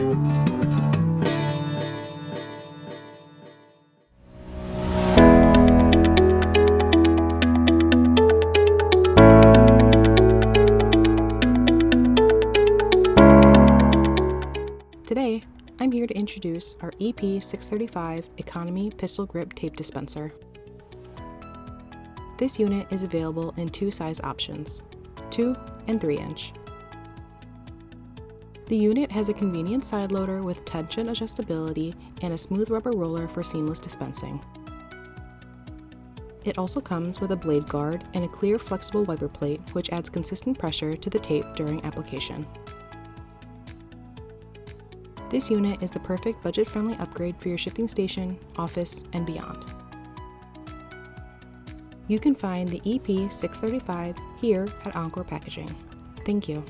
Today, I'm here to introduce our EP635 Economy Pistol Grip Tape Dispenser. This unit is available in two size options, 2 and 3 inch. The unit has a convenient side loader with tension adjustability and a smooth rubber roller for seamless dispensing. It also comes with a blade guard and a clear flexible wiper plate, which adds consistent pressure to the tape during application. This unit is the perfect budget-friendly upgrade for your shipping station, office, and beyond. You can find the EP635 here at Encore Packaging. Thank you.